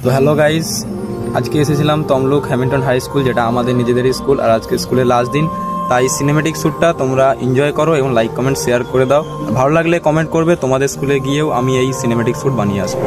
তো hello guys, আজকে এসেছিলাম তমলুক হ্যামিল্টন হাই স্কুল, যেটা আমাদের নিজেদের স্কুল, আর আজকে স্কুলের লাস্ট দিন। তাই সিনেমেটিক শ্যুটটা তোমরা এনজয় করো এবং লাইক কমেন্ট শেয়ার করে দাও। ভালো লাগলে কমেন্ট করবে, তোমাদের স্কুলে গিয়েও আমি এই সিনেমেটিক শ্যুট বানিয়ে আসবো।